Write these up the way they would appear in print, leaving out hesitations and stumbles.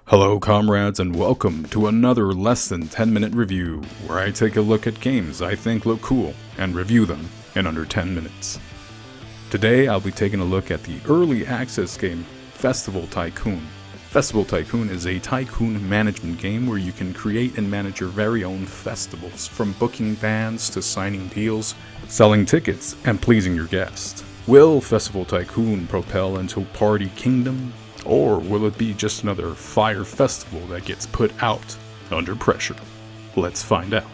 Hello comrades and welcome to another less than 10-minute review where I take a look at games I think look cool and review them in under 10 minutes. Today I'll be taking a look at the early access game Festival Tycoon. Festival Tycoon is a tycoon management game where you can create and manage your very own festivals, from booking bands to signing deals, selling tickets, and pleasing your guests. Will Festival Tycoon propel into Party Kingdom? Or will it be just another fire festival that gets put out under pressure? Let's find out.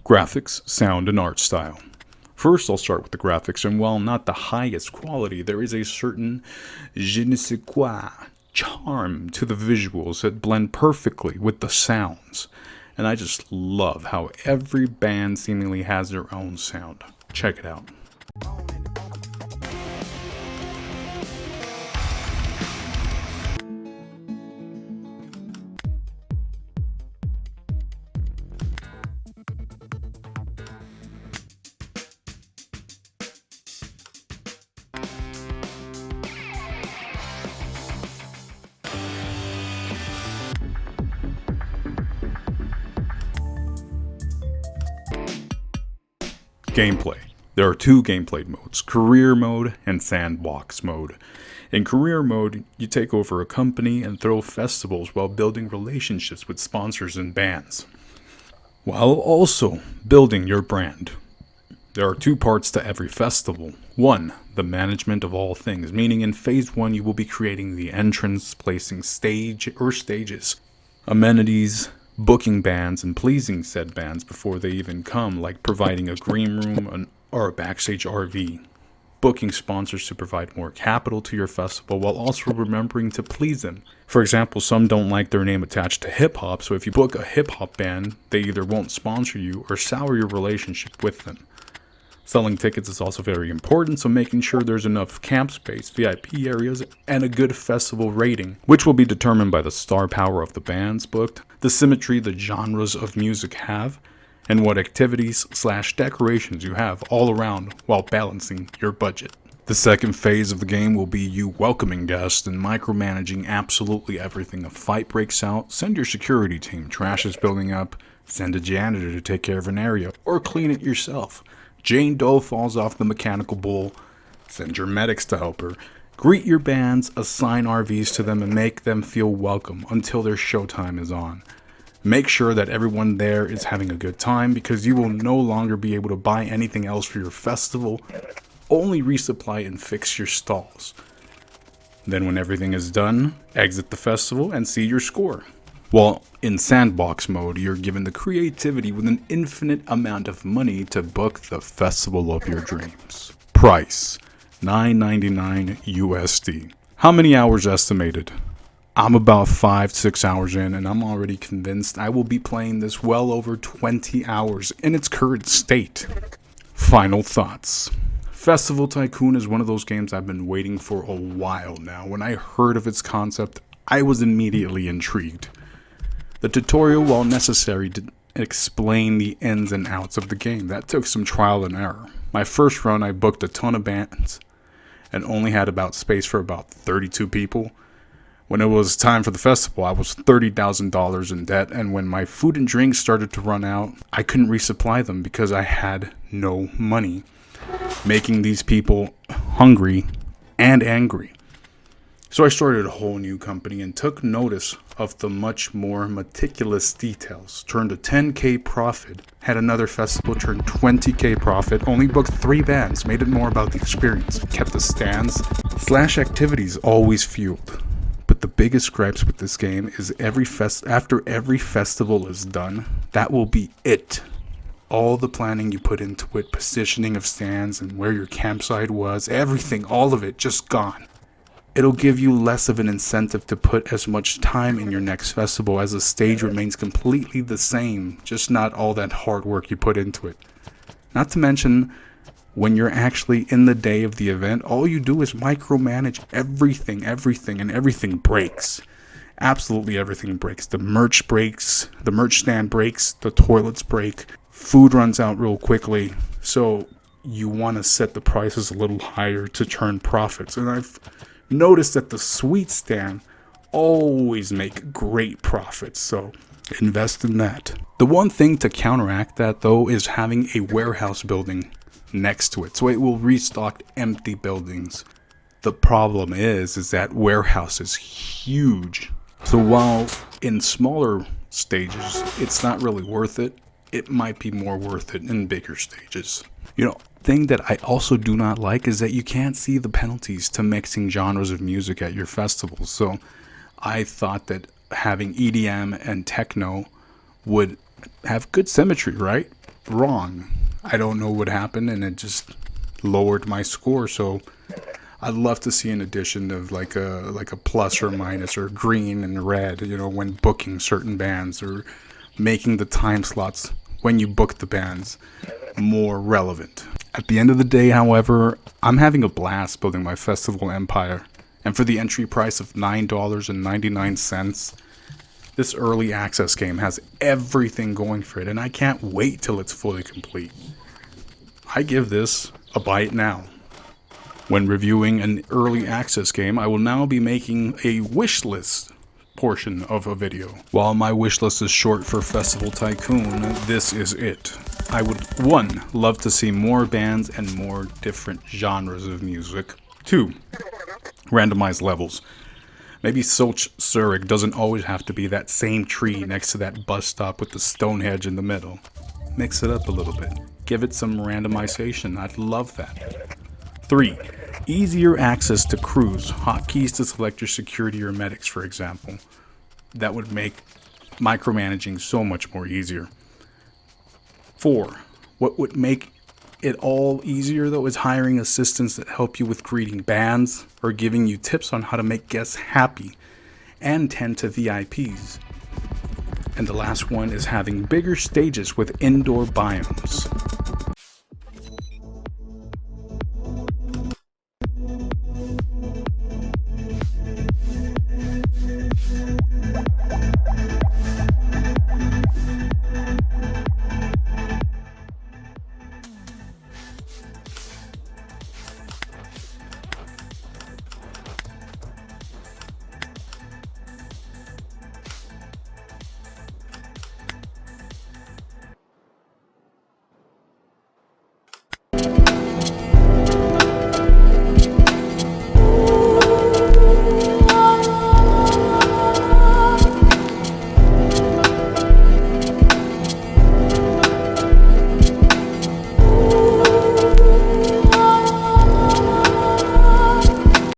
Graphics, sound, and art style. First, I'll start with the graphics, and while not the highest quality, there is a certain je ne sais quoi charm to the visuals that blend perfectly with the sounds. And I just love how every band seemingly has their own sound. Check it out. Gameplay. There are two gameplay modes, career mode and sandbox mode. In career mode, you take over a company and throw festivals while building relationships with sponsors and bands, while also building your brand. There are two parts to every festival. One, the management of all things, meaning in phase 1 you will be creating the entrance, placing stages, amenities, booking bands and pleasing said bands before they even come, like providing a green room or a backstage RV, booking sponsors to provide more capital to your festival while also remembering to please them. For example, some don't like their name attached to hip-hop, so if you book a hip-hop band, they either won't sponsor you or sour your relationship with them. Selling tickets is also very important, so making sure there's enough camp space, VIP areas, and a good festival rating, which will be determined by the star power of the bands booked, the symmetry the genres of music have, and what activities/decorations you have all around while balancing your budget. The second phase of the game will be you welcoming guests and micromanaging absolutely everything. A fight breaks out, send your security team, trash is building up, send a janitor to take care of an area, or clean it yourself. Jane Doe falls off the mechanical bull, send your medics to help her. Greet your bands, assign RVs to them, and make them feel welcome until their showtime is on. Make sure that everyone there is having a good time, because you will no longer be able to buy anything else for your festival, only resupply and fix your stalls. Then when everything is done, exit the festival and see your score. While in sandbox mode, you're given the creativity with an infinite amount of money to book the festival of your dreams. Price, $9.99 USD. How many hours estimated? I'm about 5-6 hours in, and I'm already convinced I will be playing this well over 20 hours in its current state. Final thoughts. Festival Tycoon is one of those games I've been waiting for a while now. When I heard of its concept, I was immediately intrigued. The tutorial, while necessary, did explain the ins and outs of the game. That took some trial and error. My first run, I booked a ton of bands and only had about space for about 32 people. When it was time for the festival, I was $30,000 in debt, and when my food and drinks started to run out, I couldn't resupply them because I had no money, making these people hungry and angry. So I started a whole new company and took notice of the much more meticulous details. Turned a 10K profit, had another festival turn 20K profit, only booked 3 bands, made it more about the experience, kept the stands/activities always fueled. But the biggest gripes with this game is after every festival is done, that will be it. All the planning you put into it, positioning of stands and where your campsite was, everything, all of it, just gone. It'll give you less of an incentive to put as much time in your next festival, as the stage remains completely the same, just not all that hard work you put into it. Not to mention, when you're actually in the day of the event, all you do is micromanage everything, and everything breaks. Absolutely everything breaks. The merch breaks, the merch stand breaks, the toilets break, food runs out real quickly, so you want to set the prices a little higher to turn profits. And I've noticed that the sweet stand always make great profits, so invest in that. The one thing to counteract that, though, is having a warehouse building next to it, so it will restock empty buildings. The problem is that warehouse is huge, so while in smaller stages it's not really worth it, it might be more worth it in bigger stages. Thing that I also do not like is that you can't see the penalties to mixing genres of music at your festivals. So I thought that having EDM and techno would have good symmetry, right? Wrong. I don't know what happened, and it just lowered my score. So I'd love to see an addition of like a plus or minus, or green and red, when booking certain bands, or making the time slots when you book the bands more relevant. At the end of the day, however, I'm having a blast building my festival empire, and for the entry price of $9.99, this early access game has everything going for it, and I can't wait till it's fully complete. I give this a buy it now. When reviewing an early access game, I will now be making a wish list portion of a video. While my wish list is short for Festival Tycoon, this is it. I would 1. Love to see more bands and more different genres of music. 2. Randomized levels. Maybe Soch Zurich doesn't always have to be that same tree next to that bus stop with the Stonehenge in the middle. Mix it up a little bit. Give it some randomization. I'd love that. 3. Easier access to crews. Hotkeys to select your security or medics, for example. That would make micromanaging so much more easier. 4. What would make it all easier, though, is hiring assistants that help you with greeting bands or giving you tips on how to make guests happy and tend to VIPs. And the last one is having bigger stages with indoor biomes.